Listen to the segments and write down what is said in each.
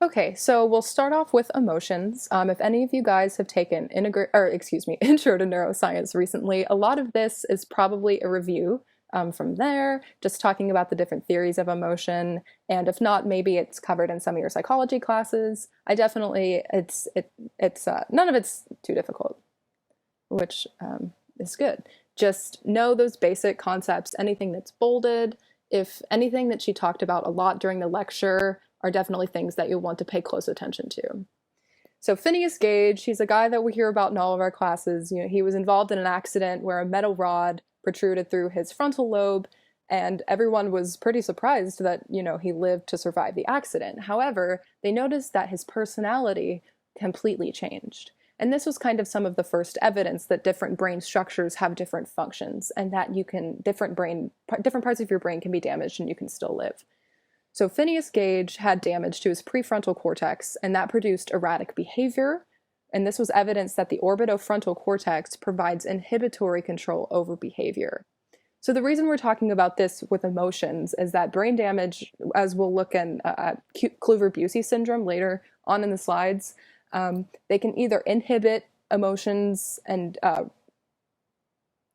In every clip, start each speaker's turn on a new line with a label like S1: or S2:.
S1: Okay, so we'll start off with emotions. If any of you guys have taken Intro to Neuroscience recently, a lot of this is probably a review from there, just talking about the different theories of emotion. And if not, maybe it's covered in some of your psychology classes. I definitely, it's none of it's too difficult, which is good. Just know those basic concepts, anything that's bolded. If anything that she talked about a lot during the lecture are definitely things that you'll want to pay close attention to. So Phineas Gage, he's a guy that we hear about in all of our classes. You know, he was involved in an accident where a metal rod protruded through his frontal lobe, and everyone was pretty surprised that, you know, he lived to survive the accident. However, they noticed that his personality completely changed. And this was kind of some of the first evidence that different brain structures have different functions, and that different parts of your brain can be damaged and you can still live. So Phineas Gage had damage to his prefrontal cortex, and that produced erratic behavior. And this was evidence that the orbitofrontal cortex provides inhibitory control over behavior. So the reason we're talking about this with emotions is that brain damage, as we'll look in Kluver-Bucy syndrome later on in the slides, they can either inhibit emotions and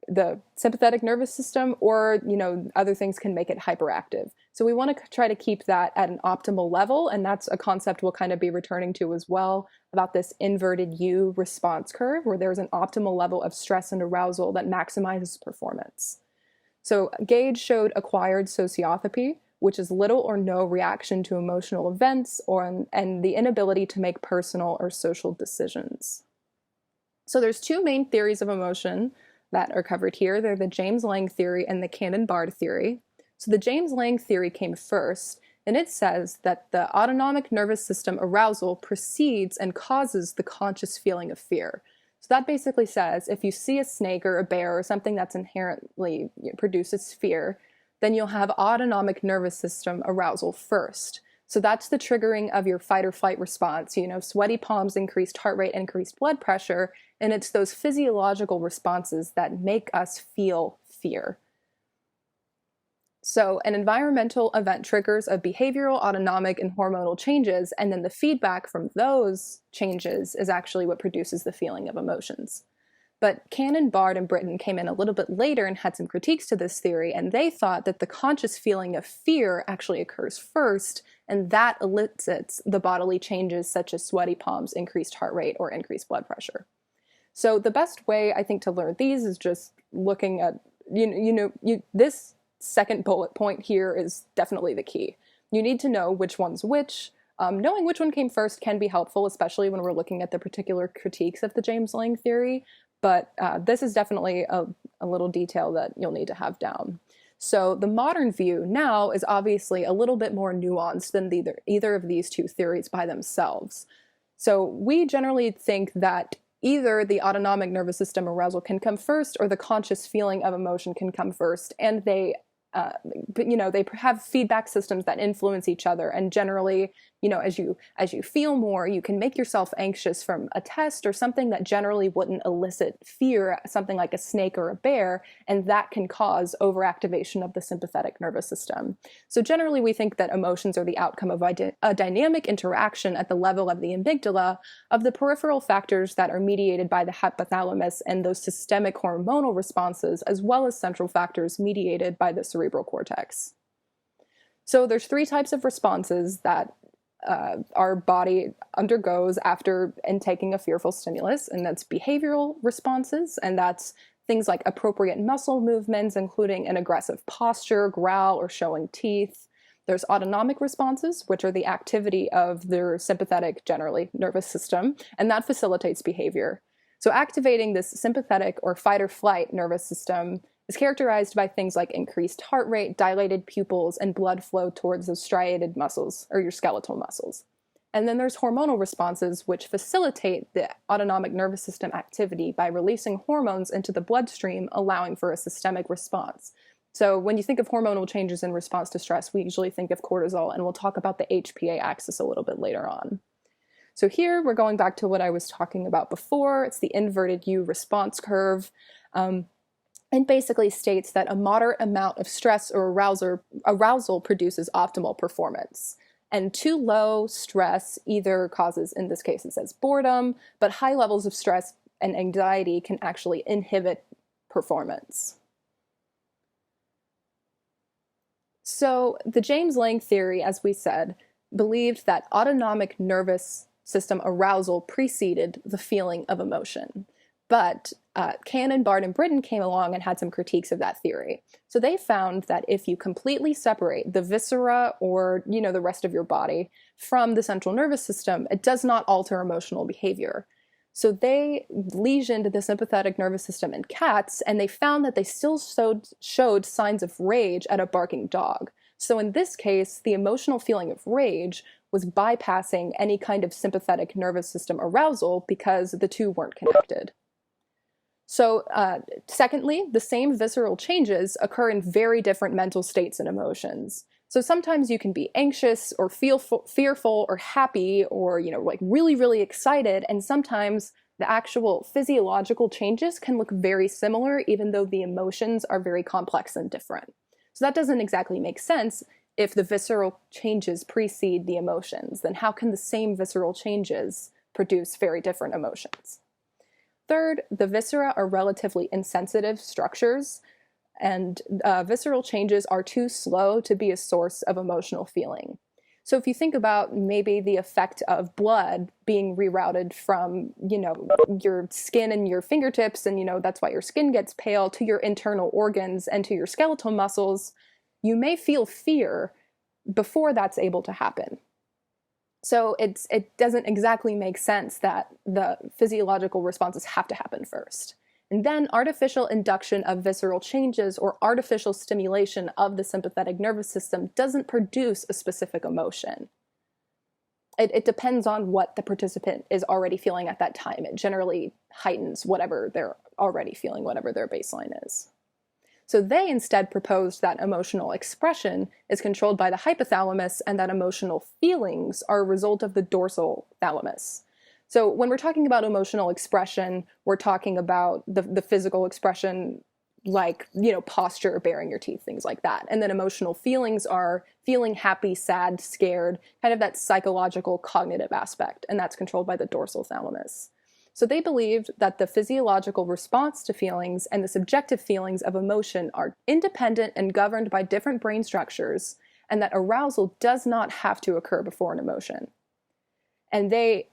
S1: the sympathetic nervous system, or, you know, other things can make it hyperactive. So we want to try to keep that at an optimal level, and that's a concept we'll kind of be returning to as well, about this inverted U response curve, where there's an optimal level of stress and arousal that maximizes performance. So Gage showed acquired sociopathy, which is little or no reaction to emotional events, and the inability to make personal or social decisions. So there's two main theories of emotion that are covered here. They're the James Lange theory and the Cannon-Bard theory. So the James Lange theory came first, and it says that the autonomic nervous system arousal precedes and causes the conscious feeling of fear. So that basically says if you see a snake or a bear or something that's inherently produces fear, then you'll have autonomic nervous system arousal first. So that's the triggering of your fight or flight response, you know, sweaty palms, increased heart rate, increased blood pressure, and it's those physiological responses that make us feel fear. So an environmental event triggers a behavioral, autonomic, and hormonal changes, and then the feedback from those changes is actually what produces the feeling of emotions. But Cannon, Bard, and Britton came in a little bit later and had some critiques to this theory, and they thought that the conscious feeling of fear actually occurs first, and that elicits the bodily changes such as sweaty palms, increased heart rate, or increased blood pressure. So the best way, I think, to learn these is just looking at, this second bullet point here is definitely the key. You need to know which one's which. Knowing which one came first can be helpful, especially when we're looking at the particular critiques of the James Lange theory. But this is definitely a little detail that you'll need to have down. So the modern view now is obviously a little bit more nuanced than either of these two theories by themselves. So we generally think that either the autonomic nervous system arousal can come first, or the conscious feeling of emotion can come first, and they have feedback systems that influence each other. And generally, as you feel more, you can make yourself anxious from a test or something that generally wouldn't elicit fear, something like a snake or a bear, and that can cause overactivation of the sympathetic nervous system. So generally, we think that emotions are the outcome of a dynamic interaction at the level of the amygdala of the peripheral factors that are mediated by the hypothalamus and those systemic hormonal responses, as well as central factors mediated by the cerebral cortex. So there's three types of responses that our body undergoes after intaking a fearful stimulus, and that's behavioral responses, and that's things like appropriate muscle movements, including an aggressive posture, growl, or showing teeth. There's autonomic responses, which are the activity of their sympathetic, generally, nervous system, and that facilitates behavior. So activating this sympathetic or fight or flight nervous system is characterized by things like increased heart rate, dilated pupils, and blood flow towards those striated muscles, or your skeletal muscles. And then there's hormonal responses, which facilitate the autonomic nervous system activity by releasing hormones into the bloodstream, allowing for a systemic response. So when you think of hormonal changes in response to stress, we usually think of cortisol, and we'll talk about the HPA axis a little bit later on. So here we're going back to what I was talking about before. It's the inverted U response curve. It basically states that a moderate amount of stress or arousal produces optimal performance. And too low stress either causes, in this case it says boredom, but high levels of stress and anxiety can actually inhibit performance. So the James Lange theory, as we said, believed that autonomic nervous system arousal preceded the feeling of emotion. But Cannon, Bard, and Britton came along and had some critiques of that theory. So they found that if you completely separate the viscera or, the rest of your body from the central nervous system, it does not alter emotional behavior. So they lesioned the sympathetic nervous system in cats, and they found that they still showed signs of rage at a barking dog. So in this case, the emotional feeling of rage was bypassing any kind of sympathetic nervous system arousal because the two weren't connected. So secondly, the same visceral changes occur in very different mental states and emotions. So sometimes you can be anxious or feel fearful or happy or, like really, really excited. And sometimes the actual physiological changes can look very similar, even though the emotions are very complex and different. So that doesn't exactly make sense. If the visceral changes precede the emotions, then how can the same visceral changes produce very different emotions? Third, the viscera are relatively insensitive structures, and visceral changes are too slow to be a source of emotional feeling. So if you think about maybe the effect of blood being rerouted from, your skin and your fingertips, and, that's why your skin gets pale, to your internal organs and to your skeletal muscles, you may feel fear before that's able to happen. So it doesn't exactly make sense that the physiological responses have to happen first. And then artificial induction of visceral changes or artificial stimulation of the sympathetic nervous system doesn't produce a specific emotion. It depends on what the participant is already feeling at that time. It generally heightens whatever they're already feeling, whatever their baseline is. So they instead proposed that emotional expression is controlled by the hypothalamus and that emotional feelings are a result of the dorsal thalamus. So when we're talking about emotional expression, we're talking about the physical expression like, posture, baring your teeth, things like that. And then emotional feelings are feeling happy, sad, scared, kind of that psychological cognitive aspect, and that's controlled by the dorsal thalamus. So they believed that the physiological response to feelings and the subjective feelings of emotion are independent and governed by different brain structures, and that arousal does not have to occur before an emotion. And the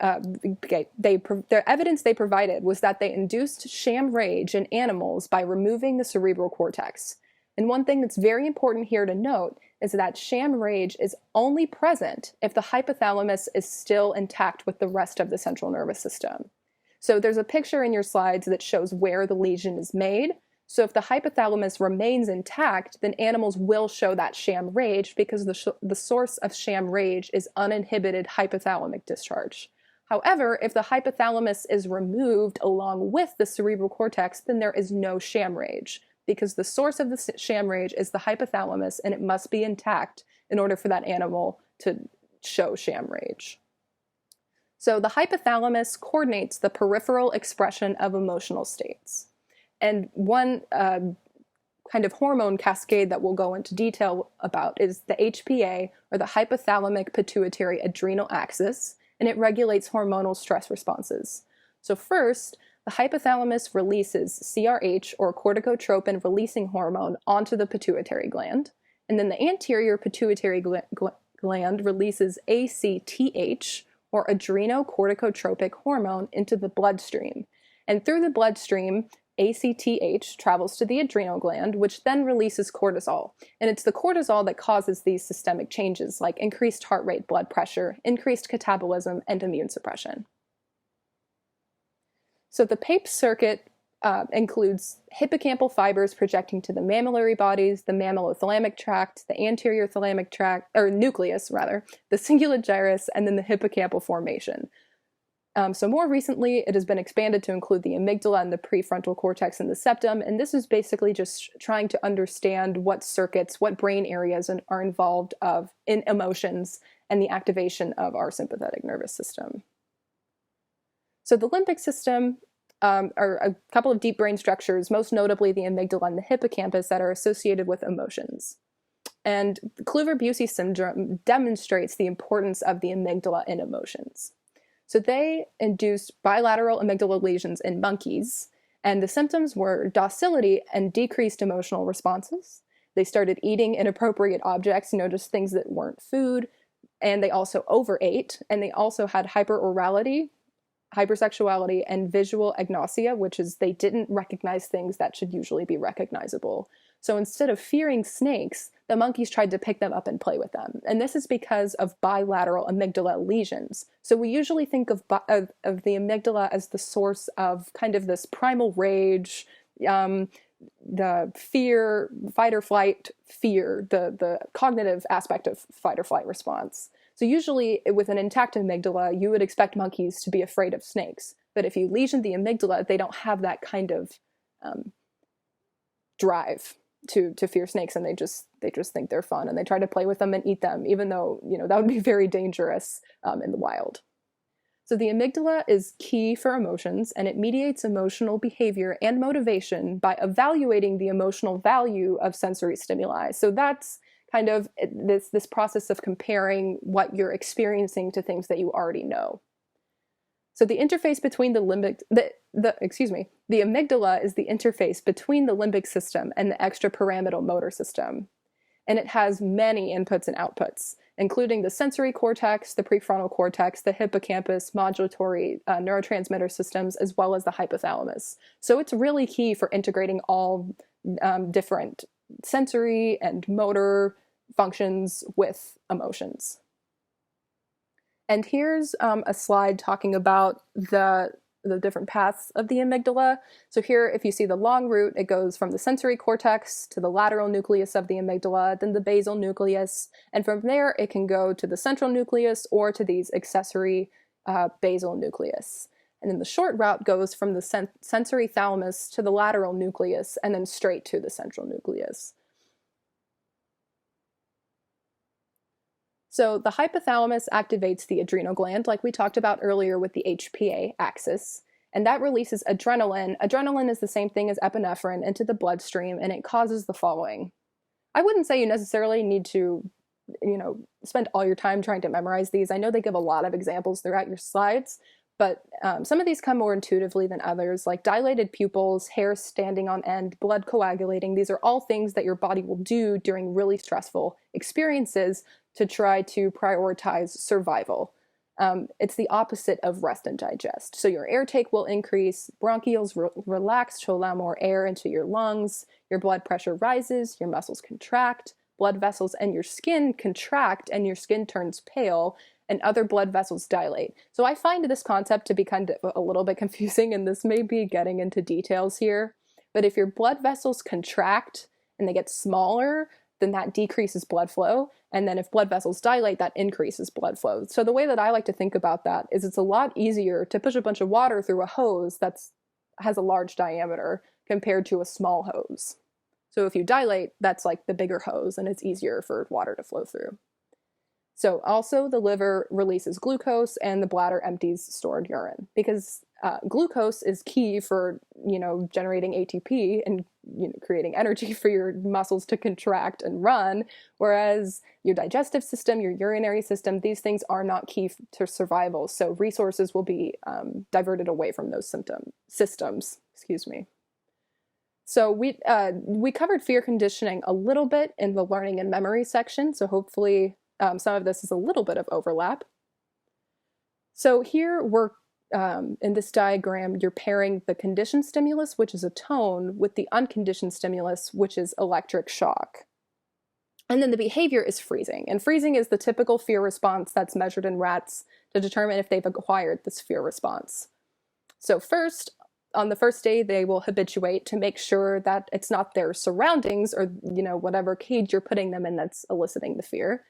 S1: evidence they provided was that they induced sham rage in animals by removing the cerebral cortex. And one thing that's very important here to note is that sham rage is only present if the hypothalamus is still intact with the rest of the central nervous system. So there's a picture in your slides that shows where the lesion is made. So if the hypothalamus remains intact, then animals will show that sham rage because the source of sham rage is uninhibited hypothalamic discharge. However, if the hypothalamus is removed along with the cerebral cortex, then there is no sham rage because the source of the sham rage is the hypothalamus and it must be intact in order for that animal to show sham rage. So the hypothalamus coordinates the peripheral expression of emotional states. And one kind of hormone cascade that we'll go into detail about is the HPA, or the hypothalamic pituitary adrenal axis, and it regulates hormonal stress responses. So first, the hypothalamus releases CRH, or corticotropin releasing hormone, onto the pituitary gland. And then the anterior pituitary gland releases ACTH, or adrenocorticotropic hormone, into the bloodstream. And through the bloodstream, ACTH travels to the adrenal gland, which then releases cortisol. And it's the cortisol that causes these systemic changes like increased heart rate, blood pressure, increased catabolism, and immune suppression. So the PAPE circuit includes hippocampal fibers projecting to the mammillary bodies, the mammillothalamic tract, the anterior thalamic tract, or nucleus rather, the cingulate gyrus, and then the hippocampal formation. So more recently, it has been expanded to include the amygdala and the prefrontal cortex and the septum, and this is basically just trying to understand what circuits, what brain areas are involved in emotions and the activation of our sympathetic nervous system. So the limbic system are a couple of deep brain structures, most notably the amygdala and the hippocampus, that are associated with emotions. And Kluver-Bucy syndrome demonstrates the importance of the amygdala in emotions. So they induced bilateral amygdala lesions in monkeys, and the symptoms were docility and decreased emotional responses. They started eating inappropriate objects, just things that weren't food, and they also overate, and they also had hyperorality, hypersexuality, and visual agnosia, which is they didn't recognize things that should usually be recognizable. So instead of fearing snakes, the monkeys tried to pick them up and play with them. And this is because of bilateral amygdala lesions. So we usually think of the amygdala as the source of kind of this primal rage, the fear, fight or flight fear, the cognitive aspect of fight or flight response. So usually with an intact amygdala, you would expect monkeys to be afraid of snakes. But if you lesion the amygdala, they don't have that kind of drive to fear snakes, and they just think they're fun, and they try to play with them and eat them, even though that would be very dangerous in the wild. So the amygdala is key for emotions, and it mediates emotional behavior and motivation by evaluating the emotional value of sensory stimuli. So that's kind of this process of comparing what you're experiencing to things that you already know. So the interface between the amygdala is the interface between the limbic system and the extrapyramidal motor system. And it has many inputs and outputs, including the sensory cortex, the prefrontal cortex, the hippocampus, modulatory neurotransmitter systems, as well as the hypothalamus. So it's really key for integrating all different sensory and motor functions with emotions. And here's a slide talking about the different paths of the amygdala. So here, if you see the long route, it goes from the sensory cortex to the lateral nucleus of the amygdala, then the basal nucleus, and from there it can go to the central nucleus or to these accessory basal nucleus. And then the short route goes from the sensory thalamus to the lateral nucleus and then straight to the central nucleus. So the hypothalamus activates the adrenal gland, like we talked about earlier with the HPA axis, and that releases adrenaline. Adrenaline is the same thing as epinephrine into the bloodstream, and it causes the following. I wouldn't say you necessarily need to, spend all your time trying to memorize these. I know they give a lot of examples throughout your slides, but some of these come more intuitively than others, like dilated pupils, hair standing on end, blood coagulating. These are all things that your body will do during really stressful experiences to try to prioritize survival. It's the opposite of rest and digest. So your air take will increase, bronchioles relax to allow more air into your lungs, your blood pressure rises, your muscles contract, blood vessels and your skin contract, and your skin turns pale, and other blood vessels dilate. So I find this concept to be kind of a little bit confusing, and this may be getting into details here. But if your blood vessels contract and they get smaller, then that decreases blood flow. And then if blood vessels dilate, that increases blood flow. So the way that I like to think about that is it's a lot easier to push a bunch of water through a hose that has a large diameter compared to a small hose. So if you dilate, that's like the bigger hose, and it's easier for water to flow through. So also the liver releases glucose and the bladder empties stored urine, because glucose is key for, generating ATP and creating energy for your muscles to contract and run, whereas your digestive system, your urinary system, these things are not key to survival. So resources will be diverted away from those systems. So we covered fear conditioning a little bit in the learning and memory section, so hopefully some of this is a little bit of overlap. So here we're, in this diagram, you're pairing the conditioned stimulus, which is a tone, with the unconditioned stimulus, which is electric shock. And then the behavior is freezing. And freezing is the typical fear response that's measured in rats to determine if they've acquired this fear response. So first, on the first day, they will habituate to make sure that it's not their surroundings or, whatever cage you're putting them in that's eliciting the fear.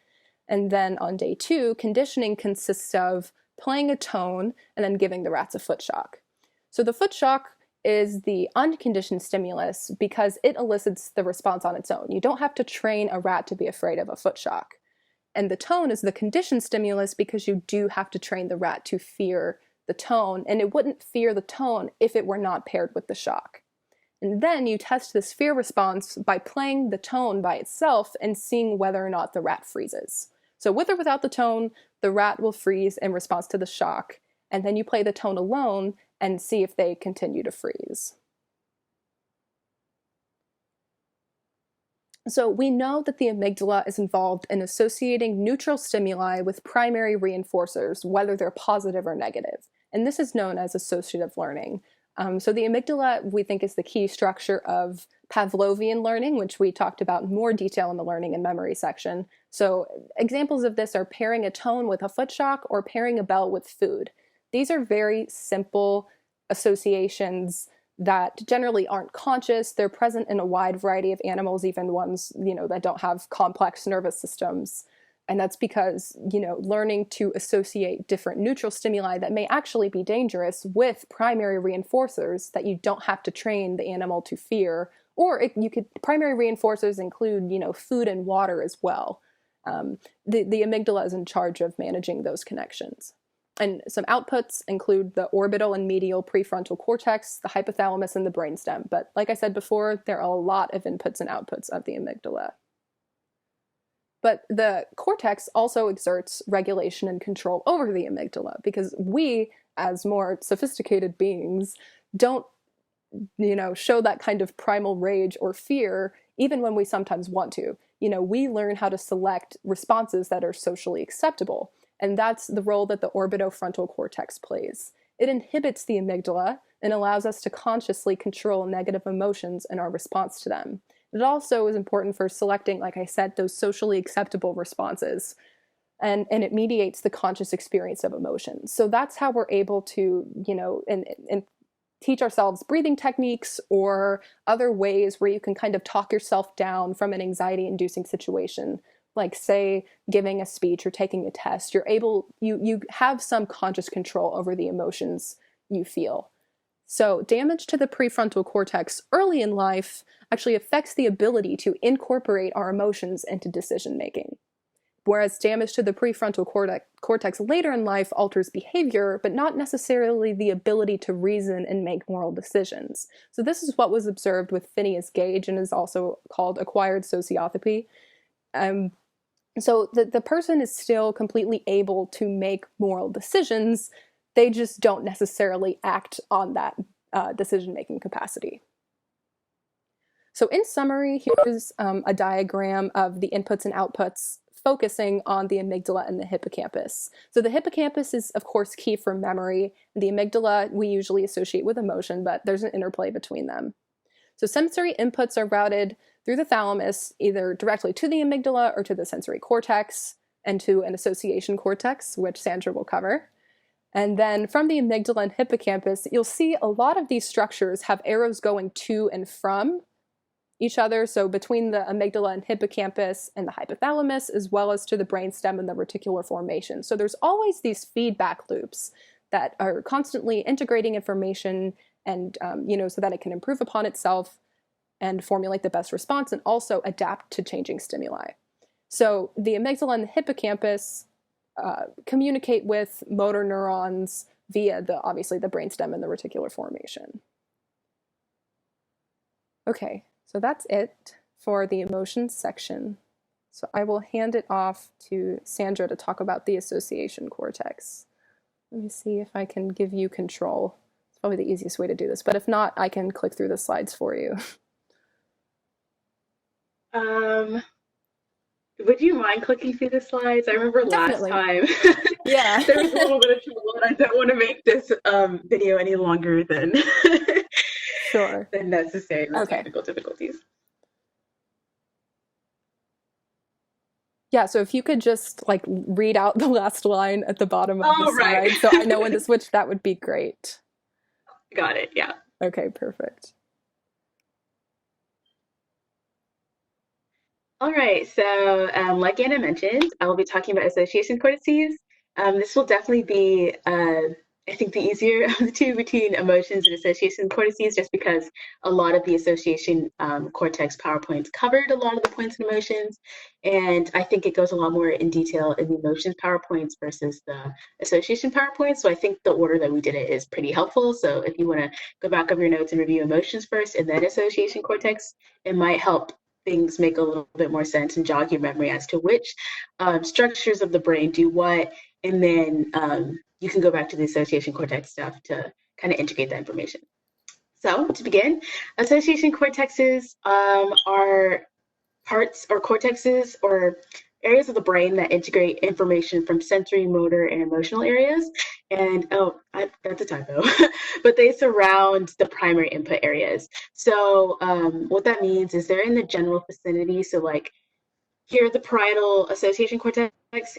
S1: And then on day 2, conditioning consists of playing a tone and then giving the rats a foot shock. So the foot shock is the unconditioned stimulus because it elicits the response on its own. You don't have to train a rat to be afraid of a foot shock. And the tone is the conditioned stimulus because you do have to train the rat to fear the tone, and it wouldn't fear the tone if it were not paired with the shock. And then you test this fear response by playing the tone by itself and seeing whether or not the rat freezes. So with or without the tone, the rat will freeze in response to the shock. And then you play the tone alone and see if they continue to freeze. So we know that the amygdala is involved in associating neutral stimuli with primary reinforcers, whether they're positive or negative. And this is known as associative learning. So the amygdala, we think, is the key structure of Pavlovian learning, which we talked about in more detail in the learning and memory section. So examples of this are pairing a tone with a foot shock or pairing a bell with food. These are very simple associations that generally aren't conscious. They're present in a wide variety of animals, even ones, that don't have complex nervous systems. And that's because, learning to associate different neutral stimuli that may actually be dangerous with primary reinforcers that you don't have to train the animal to fear. Or primary reinforcers include, food and water as well. The amygdala is in charge of managing those connections. And some outputs include the orbital and medial prefrontal cortex, the hypothalamus, and the brainstem. But like I said before, there are a lot of inputs and outputs of the amygdala. But the cortex also exerts regulation and control over the amygdala because we, as more sophisticated beings, don't, show that kind of primal rage or fear, even when we sometimes want to. We learn how to select responses that are socially acceptable. And that's the role that the orbitofrontal cortex plays. It inhibits the amygdala and allows us to consciously control negative emotions and our response to them. It also is important for selecting, like I said, those socially acceptable responses. And it mediates the conscious experience of emotions. So that's how we're able to, and teach ourselves breathing techniques or other ways where you can kind of talk yourself down from an anxiety-inducing situation. Like, say, giving a speech or taking a test, you have some conscious control over the emotions you feel. So damage to the prefrontal cortex early in life actually affects the ability to incorporate our emotions into decision making. Whereas damage to the prefrontal cortex later in life alters behavior, but not necessarily the ability to reason and make moral decisions. So this is what was observed with Phineas Gage and is also called acquired sociopathy. So the person is still completely able to make moral decisions. They just don't necessarily act on that decision-making capacity. So in summary, here's a diagram of the inputs and outputs focusing on the amygdala and the hippocampus. So the hippocampus is, of course, key for memory. The amygdala we usually associate with emotion, but there's an interplay between them. So sensory inputs are routed through the thalamus, either directly to the amygdala or to the sensory cortex and to an association cortex, which Sandra will cover. And then from the amygdala and hippocampus, you'll see a lot of these structures have arrows going to and from each other. So between the amygdala and hippocampus and the hypothalamus, as well as to the brainstem and the reticular formation. So there's always these feedback loops that are constantly integrating information and, so that it can improve upon itself and formulate the best response and also adapt to changing stimuli. So the amygdala and the hippocampus communicate with motor neurons via obviously the brainstem and the reticular formation. Okay, so that's it for the emotions section. So I will hand it off to Sandra to talk about the association cortex. Let me see if I can give you control. It's probably the easiest way to do this, but if not, I can click through the slides for you.
S2: Would you mind clicking through the slides? I remember last
S1: Definitely.
S2: time
S1: Yeah.
S2: there was a little bit of trouble, and I don't want to make this video any longer than
S1: Sure.
S2: than necessary with
S1: Okay.
S2: technical difficulties.
S1: Yeah, so if you could just read out the last line at the bottom of the slide,
S2: Right.
S1: so I know when to switch, that would be great.
S2: Got it. Yeah.
S1: Okay, perfect.
S2: All right. So, like Anna mentioned, I will be talking about association cortices. This will definitely be an I think the easier of the two between emotions and association cortices, just because a lot of the association cortex PowerPoints covered a lot of the points and emotions. And I think it goes a lot more in detail in the emotions PowerPoints versus the association PowerPoints. So I think the order that we did it is pretty helpful. So if you want to go back over your notes and review emotions first and then association cortex, it might help things make a little bit more sense and jog your memory as to which structures of the brain do what, and then you can go back to the association cortex stuff to kind of integrate that information. So to begin, association cortexes are parts or cortexes or areas of the brain that integrate information from sensory, motor, and emotional areas. And that's a typo, but they surround the primary input areas. So what that means is they're in the general vicinity. So like here, the parietal association cortex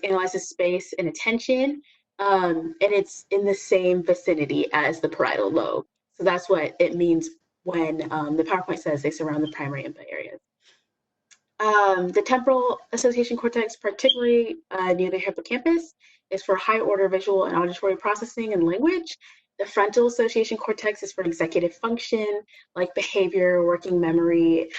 S2: analyzes space and attention, and it's in the same vicinity as the parietal lobe. So that's what it means when the PowerPoint says they surround the primary input areas. The temporal association cortex, particularly near the hippocampus, is for high order visual and auditory processing and language. The frontal association cortex is for executive function, like behavior, working memory,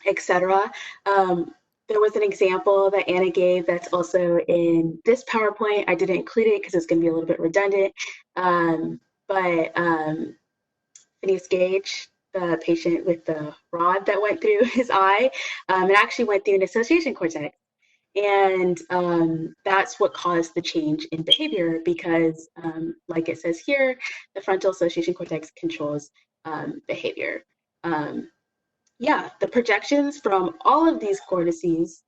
S2: etc. Um, there was an example that Anna gave that's also in this PowerPoint. I didn't include it because it's going to be a little bit redundant. But Phineas Gage, the patient with the rod that went through his eye, it actually went through an association cortex. And that's what caused the change in behavior because, like it says here, the frontal association cortex controls behavior. Um, yeah, the projections from all of these cortices,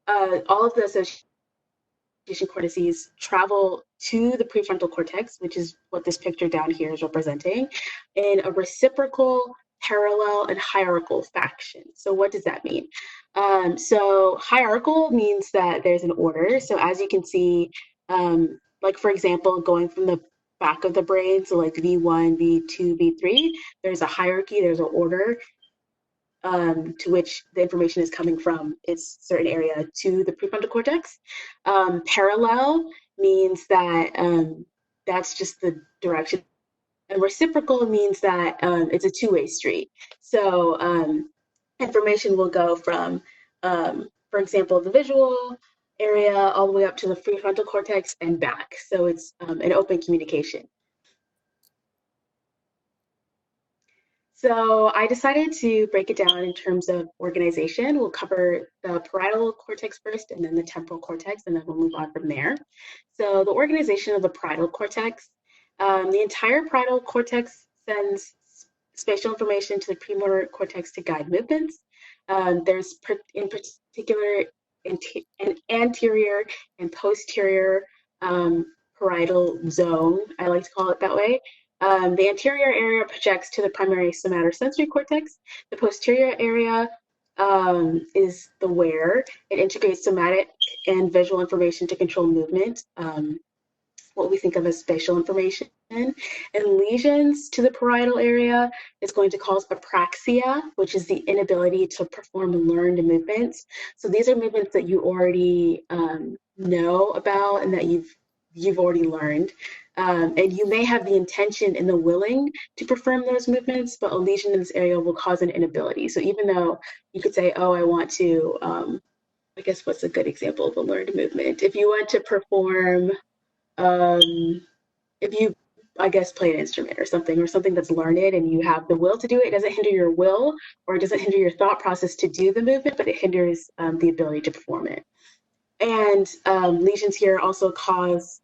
S2: all of the association cortices travel to the prefrontal cortex, which is what this picture down here is representing, in a reciprocal, parallel, and hierarchical fashion. So what does that mean? So hierarchical means that there's an order. So as you can see, like for example, going from the back of the brain, so like V1, V2, V3, there's a hierarchy, there's an order to which the information is coming from its certain area to the prefrontal cortex. Parallel means that that's just the direction. And reciprocal means that it's a two-way street. So information will go from, for example, the visual area all the way up to the prefrontal cortex and back. So it's an open communication. So I decided to break it down in terms of organization. We'll cover the parietal cortex first and then the temporal cortex, and then we'll move on from there. So the organization of the parietal cortex, the entire parietal cortex sends spatial information to the premotor cortex to guide movements. There's in particular an anterior and posterior parietal zone, I like to call it that way. The anterior area projects to the primary somatosensory cortex. The posterior area is the where. It integrates somatic and visual information to control movement, what we think of as spatial information. And lesions to the parietal area is going to cause apraxia, which is the inability to perform learned movements. So these are movements that you already know about and that you've already learned. And you may have the intention and the willing to perform those movements, but a lesion in this area will cause an inability. So even though you could say, oh, I want to, I guess what's a good example of a learned movement? If you want to perform, if you, I guess, play an instrument or something that's learned and you have the will to do it, it doesn't hinder your will or it doesn't hinder your thought process to do the movement, but it hinders the ability to perform it. And lesions here also cause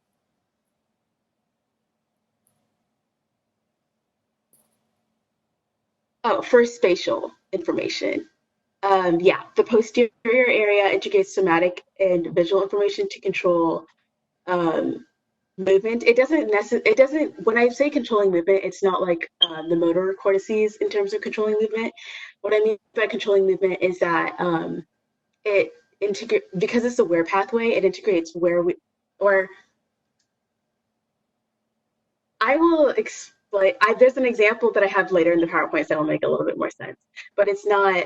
S2: for spatial information. Yeah, the posterior area integrates somatic and visual information to control um, movement. It doesn't. When I say controlling movement, it's not like the motor cortices in terms of controlling movement. What I mean by controlling movement is that it integrate because it's a wear pathway. It integrates where we or I will explain. There's an example that I have later in the PowerPoint that will make a little bit more sense, but it's not.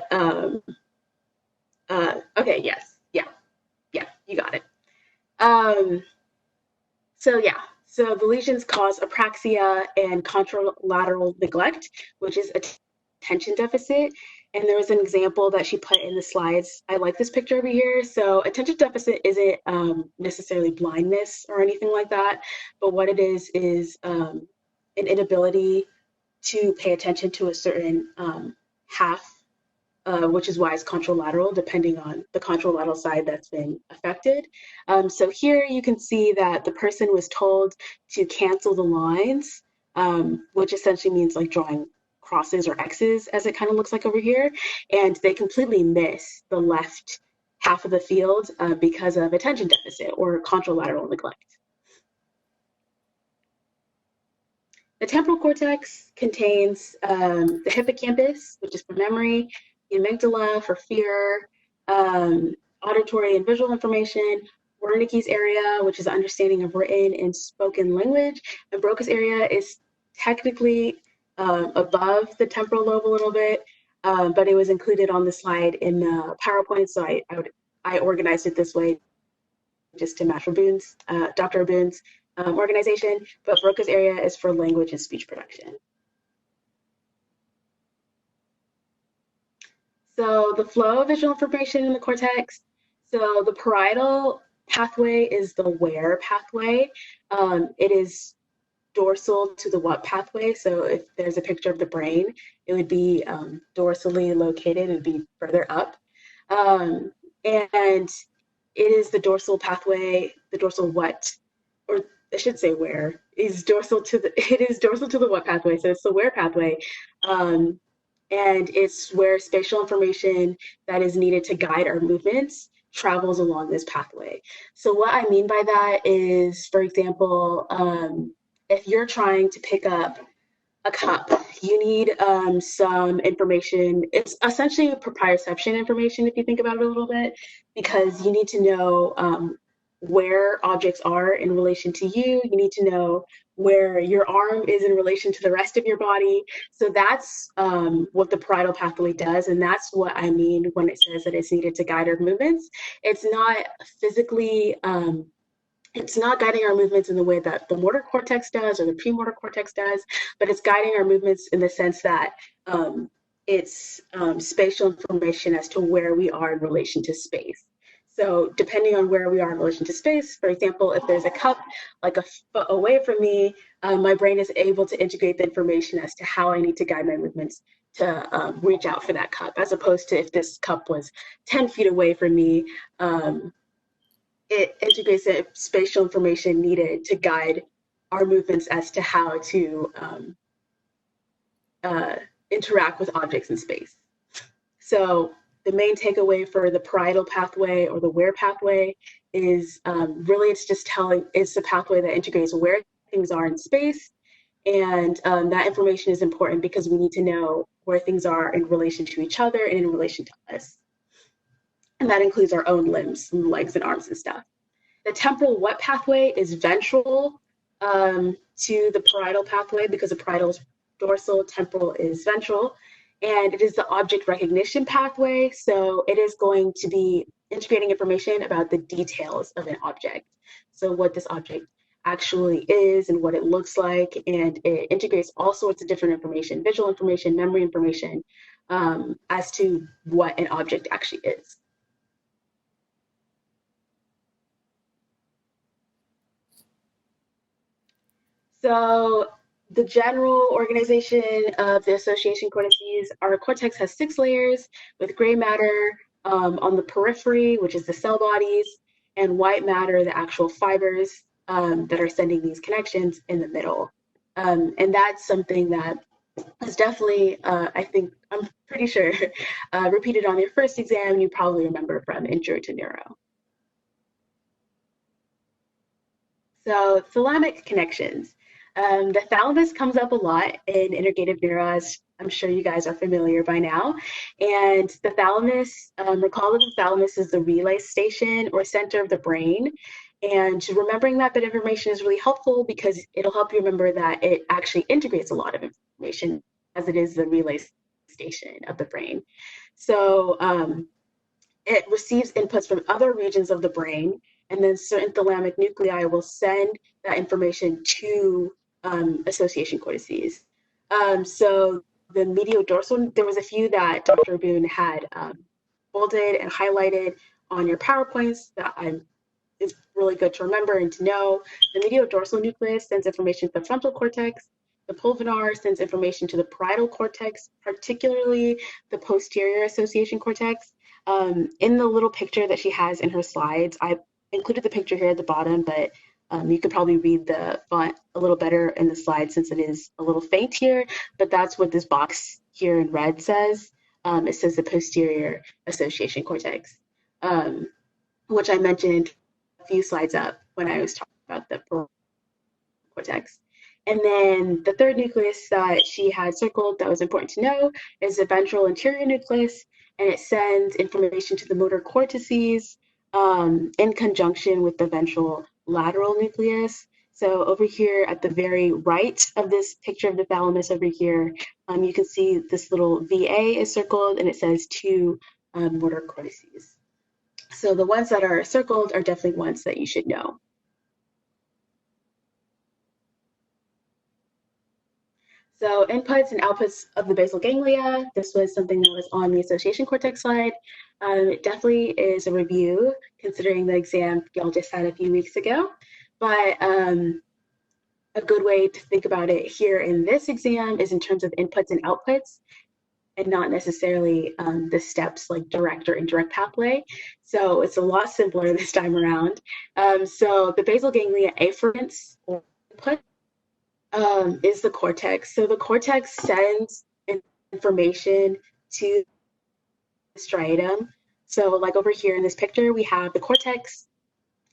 S2: Okay, yes, yeah, you got it. Um, so yeah, So the lesions cause apraxia and contralateral neglect, which is attention deficit. And there was an example that she put in the slides. I like this picture over here. So attention deficit isn't necessarily blindness or anything like that, but what it is an inability to pay attention to a certain half, which is why it's contralateral, depending on the contralateral side that's been affected. So here you can see that the person was told to cancel the lines, which essentially means like drawing crosses or X's, as it kind of looks like over here. And they completely miss the left half of the field because of attention deficit or contralateral neglect. The temporal cortex contains the hippocampus, which is for memory, the amygdala for fear, auditory and visual information, Wernicke's area, which is understanding of written and spoken language, and Broca's area is technically above the temporal lobe a little bit, but it was included on the slide in PowerPoint, so I organized it this way just to match Raboune's, Dr. Raboune's organization, but Broca's area is for language and speech production. So the flow of visual information in the cortex. So the parietal pathway is the where pathway. It is dorsal to the what pathway. So if there's a picture of the brain, it would be dorsally located. It would be further up. And it is the dorsal pathway, the dorsal what, or I should say where, is dorsal to the, it is dorsal to the what pathway. So it's the where pathway. And it's where spatial information that is needed to guide our movements travels along this pathway. So what I mean by that is, for example, if you're trying to pick up a cup, you need some information. It's essentially proprioception information, if you think about it a little bit, because you need to know where objects are in relation to you. You need to know where your arm is in relation to the rest of your body. So that's what the parietal pathway does. And that's what I mean when it says that it's needed to guide our movements. It's not physically, it's not guiding our movements in the way that the motor cortex does or the premotor cortex does, but it's guiding our movements in the sense that it's spatial information as to where we are in relation to space. So depending on where we are in relation to space, for example, if there's a cup like a foot away from me, my brain is able to integrate the information as to how I need to guide my movements to reach out for that cup, as opposed to if this cup was 10 feet away from me, it integrates the spatial information needed to guide our movements as to how to interact with objects in space. So the main takeaway for the parietal pathway or the where pathway is really it's the pathway that integrates where things are in space. And that information is important because we need to know where things are in relation to each other and in relation to us. And that includes our own limbs, legs and arms and stuff. The temporal what pathway is ventral to the parietal pathway because the parietal is dorsal, temporal is ventral. And it is the object recognition pathway. So it is going to be integrating information about the details of an object. So what this object actually is and what it looks like. And it integrates all sorts of different information, visual information, memory information, as to what an object actually is. So the general organization of the association cortices, our cortex has 6 layers with gray matter on the periphery, which is the cell bodies, and white matter, the actual fibers that are sending these connections in the middle. And that's something that is definitely, I think, I'm pretty sure, repeated on your first exam, you probably remember from Intro to Neuro. So thalamic connections. The thalamus comes up a lot in integrative neuro, as I'm sure you guys are familiar by now. And the thalamus, recall that the thalamus is the relay station or center of the brain. And remembering that bit of information is really helpful because it'll help you remember that it actually integrates a lot of information as it is the relay station of the brain. So it receives inputs from other regions of the brain and then certain thalamic nuclei will send that information to association cortices. So the medial dorsal, there was a few that Dr. Raboune had bolded and highlighted on your PowerPoints that is really good to remember and to know. The medial dorsal nucleus sends information to the frontal cortex. The pulvinar sends information to the parietal cortex, particularly the posterior association cortex. In the little picture that she has in her slides, I included the picture here at the bottom, but you could probably read the font a little better in the slide since it is a little faint here, but that's what this box here in red says. It says the posterior association cortex, which I mentioned a few slides up when I was talking about the cortex. And then the third nucleus that she had circled that was important to know is the ventral anterior nucleus, and it sends information to the motor cortices in conjunction with the ventral lateral nucleus. So over here at the very right of this picture of the thalamus over here, you can see this little VA is circled and it says two motor cortices. So the ones that are circled are definitely ones that you should know. So inputs and outputs of the basal ganglia, this was something that was on the association cortex slide. It definitely is a review considering the exam y'all just had a few weeks ago. But a good way to think about it here in this exam is in terms of inputs and outputs and not necessarily the steps like direct or indirect pathway. So it's a lot simpler this time around. So the basal ganglia afferents or input is the cortex. So the cortex sends information to the striatum. So like over here in this picture, we have the cortex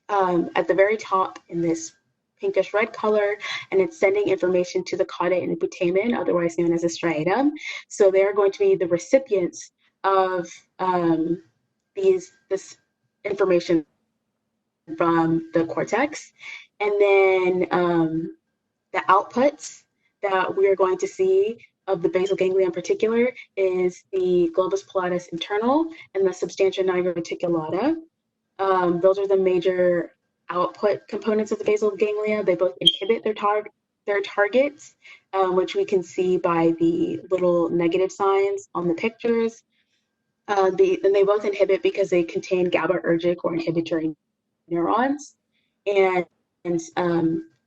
S2: at the very top in this pinkish red color, and it's sending information to the caudate and putamen, otherwise known as a striatum. So they're going to be the recipients of this information from the cortex. And then the outputs that we are going to see of the basal ganglia in particular is the globus pilatus internal and the substantia nigra reticulata. Those are the major output components of the basal ganglia. They both inhibit their targets, which we can see by the little negative signs on the pictures. And they both inhibit because they contain GABAergic or inhibitory neurons, and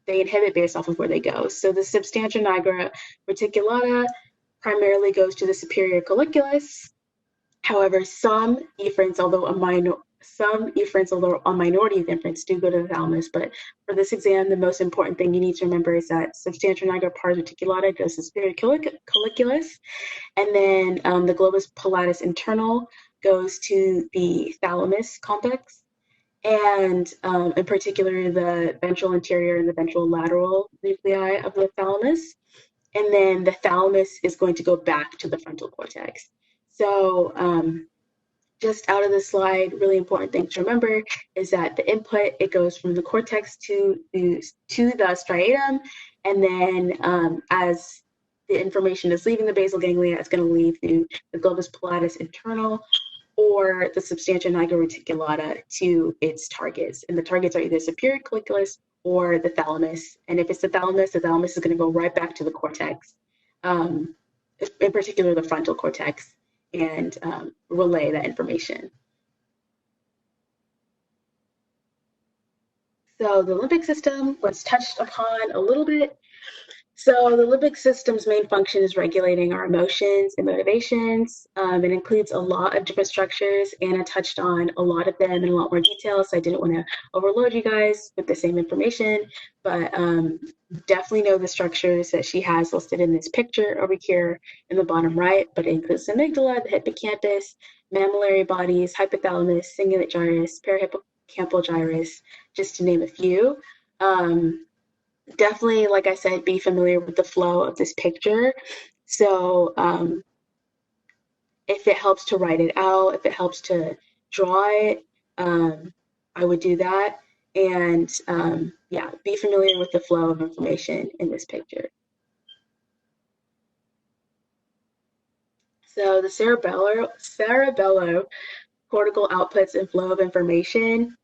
S2: they inhibit based off of where they go. So the substantia nigra reticulata primarily goes to the superior colliculus. However, some efferents, although a minority of efferents do go to the thalamus, but for this exam, the most important thing you need to remember is that substantia nigra pars reticulata goes to superior colliculus, and then the globus pilatus internal goes to the thalamus complex, and in particular the ventral anterior and the ventral lateral nuclei of the thalamus. And then the thalamus is going to go back to the frontal cortex. So just out of the slide, really important thing to remember is that the input, it goes from the cortex to the striatum, and then as the information is leaving the basal ganglia, it's going to leave through the globus pilatus internal or the substantia nigra reticulata to its targets. And the targets are either superior colliculus or the thalamus. And if it's the thalamus is going to go right back to the cortex, in particular the frontal cortex, and relay that information. So the limbic system was touched upon a little bit. So the limbic system's main function is regulating our emotions and motivations. It includes a lot of different structures. Anna touched on a lot of them in a lot more detail, so I didn't want to overload you guys with the same information, but definitely know the structures that she has listed in this picture over here in the bottom right, but it includes the amygdala, the hippocampus, mammillary bodies, hypothalamus, cingulate gyrus, parahippocampal gyrus, just to name a few. Definitely, like I said, be familiar with the flow of this picture. So if it helps to write it out, if it helps to draw it, I would do that. And yeah, be familiar with the flow of information in this picture. So the cerebellar cortical outputs and flow of information.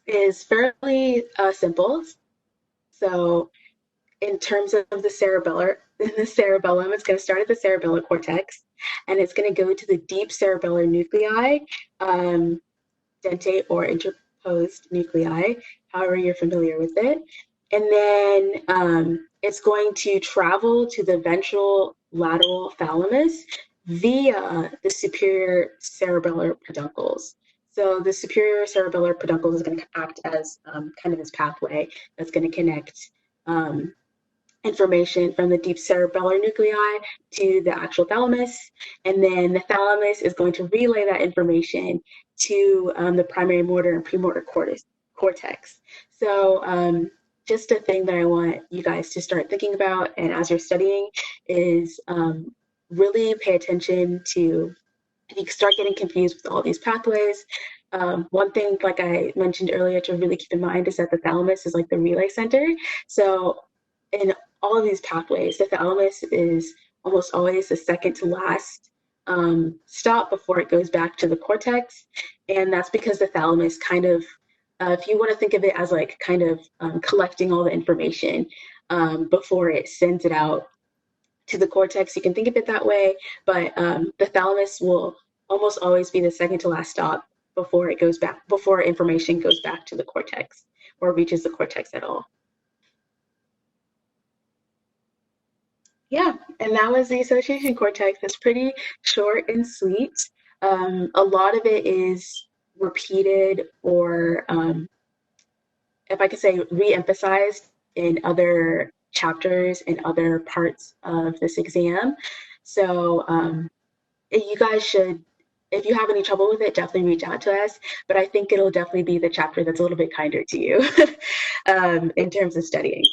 S2: is fairly simple. So in terms of the cerebellum, it's going to start at the cerebellar cortex, and it's going to go to the deep cerebellar nuclei, um, dentate or interposed nuclei, however you're familiar with it. And then it's going to travel to the ventral lateral thalamus via the superior cerebellar peduncles. So the superior cerebellar peduncles is going to act as kind of this pathway that's going to connect um, information from the deep cerebellar nuclei to the actual thalamus. And then the thalamus is going to relay that information to the primary motor and premotor cortex. So, just a thing that I want you guys to start thinking about, and as you're studying, is really pay attention to if you start getting confused with all these pathways. One thing, like I mentioned earlier, to really keep in mind is that the thalamus is like the relay center. So, in all of these pathways, the thalamus is almost always the second to last stop before it goes back to the cortex. And that's because the thalamus kind of, if you want to think of it as like kind of collecting all the information before it sends it out to the cortex. You can think of it that way, but the thalamus will almost always be the second to last stop before it goes back, before information goes back to the cortex or reaches the cortex at all. Yeah, and that was the association cortex. It's pretty short and sweet. A lot of it is repeated or, if I could say, re-emphasized in other chapters and other parts of this exam. So you guys should, if you have any trouble with it, definitely reach out to us. But I think it'll definitely be the chapter that's a little bit kinder to you in terms of studying.